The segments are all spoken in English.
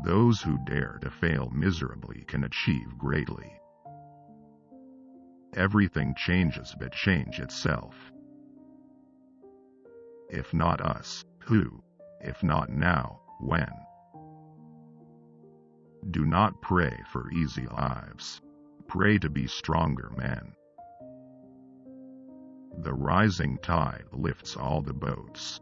Those who dare to fail miserably can achieve greatly. Everything changes but change itself. If not us, who? If not now, when? Do not pray for easy lives. Pray to be stronger men. The rising tide lifts all the boats.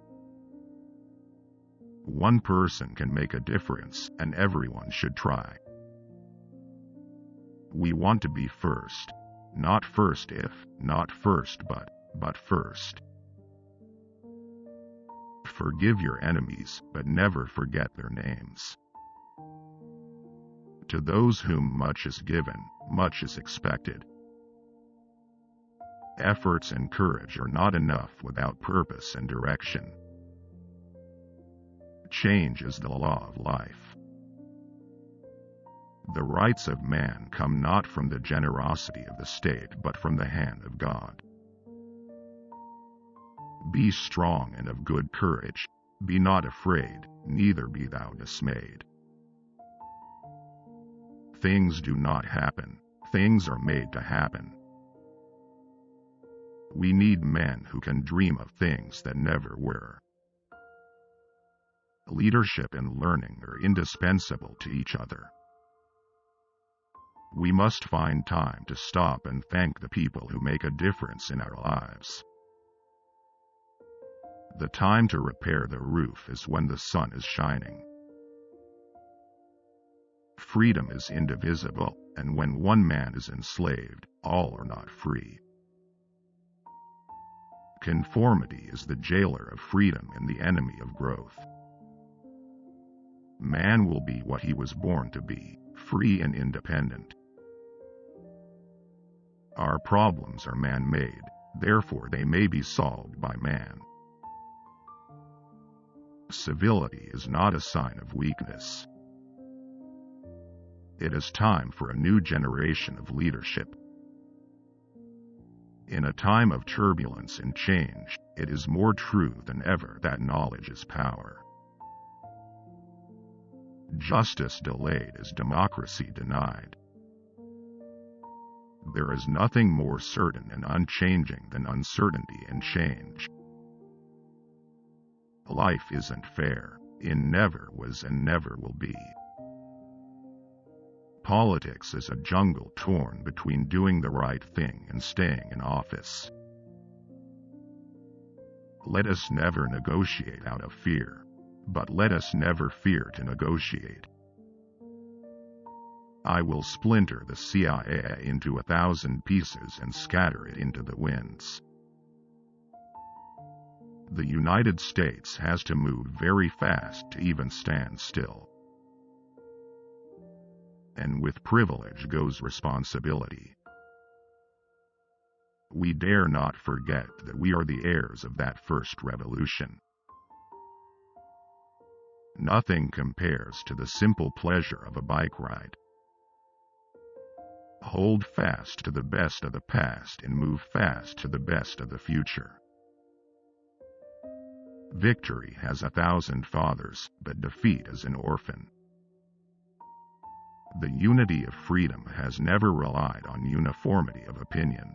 One person can make a difference, and everyone should try. We want to be first. Not first if, not first but first. Forgive your enemies, but never forget their names. To those whom much is given, much is expected. Efforts and courage are not enough without purpose and direction. Change is the law of life. The rights of man come not from the generosity of the state but from the hand of God. Be strong and of good courage. Be not afraid, neither be thou dismayed. Things do not happen. Things are made to happen. We need men who can dream of things that never were. Leadership and learning are indispensable to each other. We must find time to stop and thank the people who make a difference in our lives. The time to repair the roof is when the sun is shining. Freedom is indivisible, and when one man is enslaved, all are not free. Conformity is the jailer of freedom and the enemy of growth. Man will be what he was born to be, free and independent. Our problems are man-made, therefore they may be solved by man. Civility is not a sign of weakness. It is time for a new generation of leadership. In a time of turbulence and change, it is more true than ever that knowledge is power. Justice delayed is democracy denied. There is nothing more certain and unchanging than uncertainty and change. Life isn't fair. It never was and never will be. Politics is a jungle torn between doing the right thing and staying in office. Let us never negotiate out of fear, but let us never fear to negotiate. I will splinter the CIA into 1,000 pieces and scatter it into the winds. The United States has to move very fast to even stand still. And with privilege goes responsibility. We dare not forget that we are the heirs of that first revolution. Nothing compares to the simple pleasure of a bike ride. Hold fast to the best of the past and move fast to the best of the future. Victory has 1,000 fathers, but defeat is an orphan. The unity of freedom has never relied on uniformity of opinion.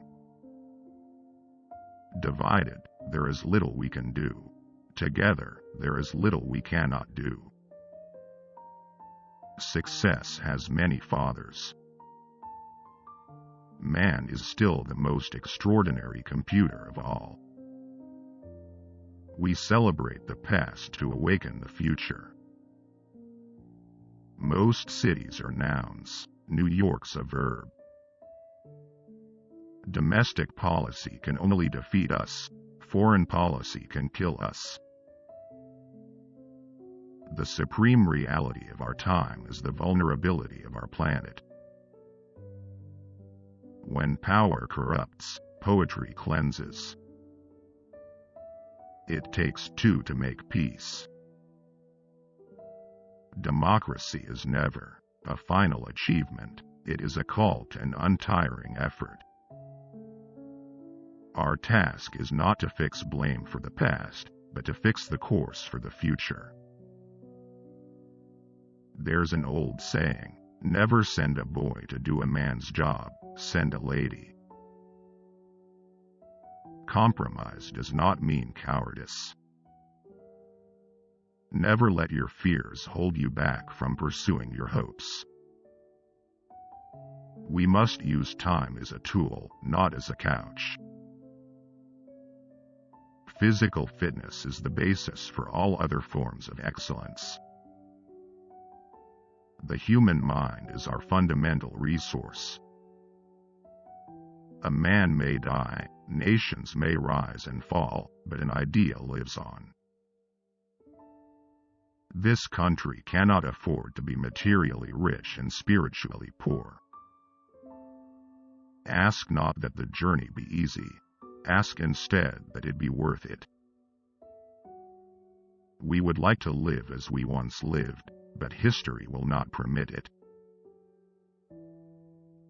Divided, there is little we can do. Together, there is little we cannot do. Success has many fathers. Man is still the most extraordinary computer of all. We celebrate the past to awaken the future. Most cities are nouns. New York's a verb. Domestic policy can only defeat us. Foreign policy can kill us. The supreme reality of our time is the vulnerability of our planet. When power corrupts, poetry cleanses. It takes two to make peace. Democracy is never a final achievement. It is a call to an untiring effort. Our task is not to fix blame for the past, but to fix the course for the future. There's an old saying, never send a boy to do a man's job, send a lady. Compromise does not mean cowardice. Never let your fears hold you back from pursuing your hopes. We must use time as a tool, not as a couch. Physical fitness is the basis for all other forms of excellence. The human mind is our fundamental resource. A man may die, nations may rise and fall, but an idea lives on. This country cannot afford to be materially rich and spiritually poor. Ask not that the journey be easy. Ask instead that it be worth it. We would like to live as we once lived, but history will not permit it.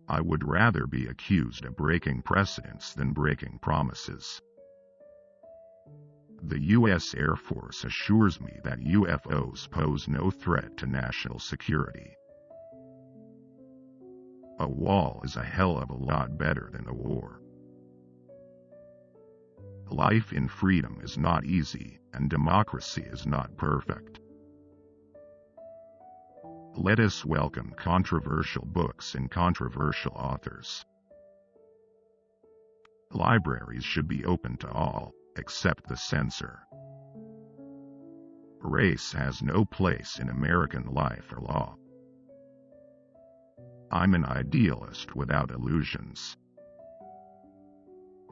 I would rather be accused of breaking precedents than breaking promises. The U.S. Air Force assures me that UFOs pose no threat to national security. A wall is a hell of a lot better than a war. Life in freedom is not easy, and democracy is not perfect. Let us welcome controversial books and controversial authors. Libraries should be open to all, except the censor. Race has no place in American life or law. I'm an idealist without illusions.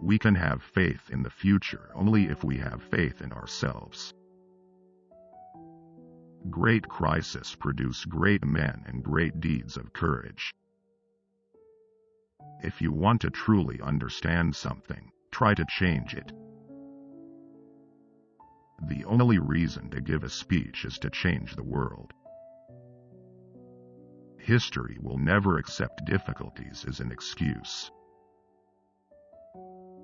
We can have faith in the future only if we have faith in ourselves. Great crises produce great men and great deeds of courage. If you want to truly understand something, try to change it. The only reason to give a speech is to change the world. History will never accept difficulties as an excuse.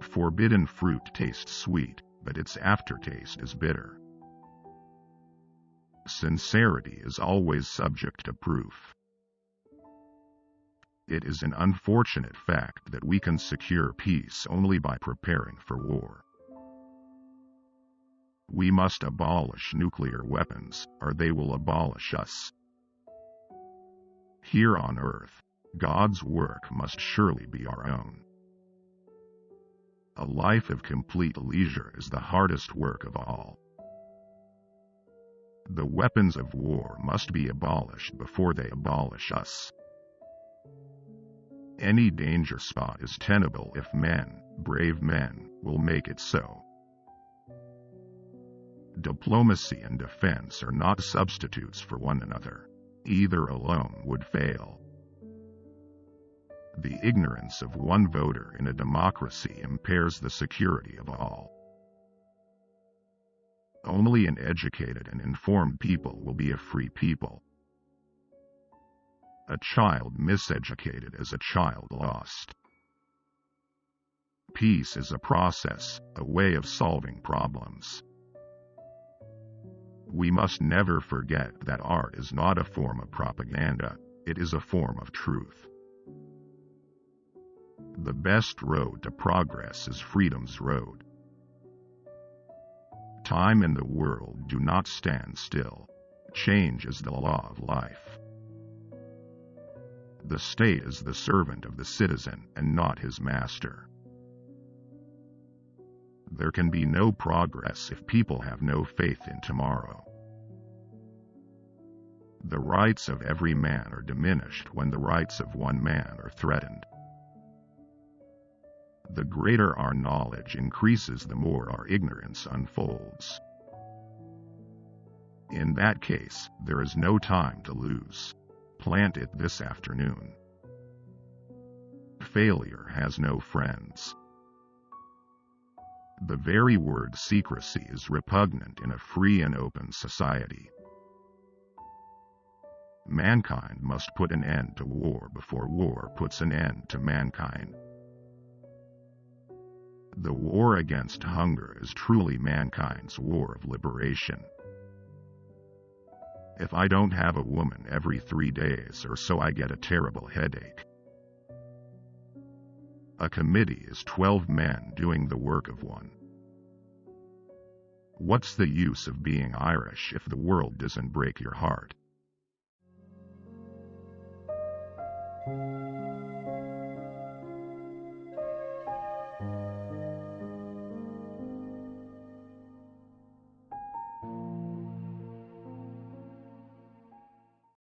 Forbidden fruit tastes sweet, but its aftertaste is bitter. Sincerity is always subject to proof. It is an unfortunate fact that we can secure peace only by preparing for war. We must abolish nuclear weapons, or they will abolish us. Here on earth, God's work must surely be our own. A life of complete leisure is the hardest work of all. The weapons of war must be abolished before they abolish us. Any danger spot is tenable if men, brave men, will make it so. Diplomacy and defense are not substitutes for one another. Either alone would fail. The ignorance of one voter in a democracy impairs the security of all. Only an educated and informed people will be a free people. A child miseducated is a child lost. Peace is a process, a way of solving problems. We must never forget that art is not a form of propaganda, it is a form of truth. The best road to progress is freedom's road. Time and the world do not stand still. Change is the law of life. The state is the servant of the citizen and not his master. There can be no progress if people have no faith in tomorrow. The rights of every man are diminished when the rights of one man are threatened. The greater our knowledge increases, the more our ignorance unfolds. In that case, there is no time to lose. Plant it this afternoon. Failure has no friends. The very word secrecy is repugnant in a free and open society. Mankind must put an end to war before war puts an end to mankind. The war against hunger is truly mankind's war of liberation. If I don't have a woman every 3 days or so, I get a terrible headache. A committee is 12 men doing the work of one. What's the use of being Irish if the world doesn't break your heart?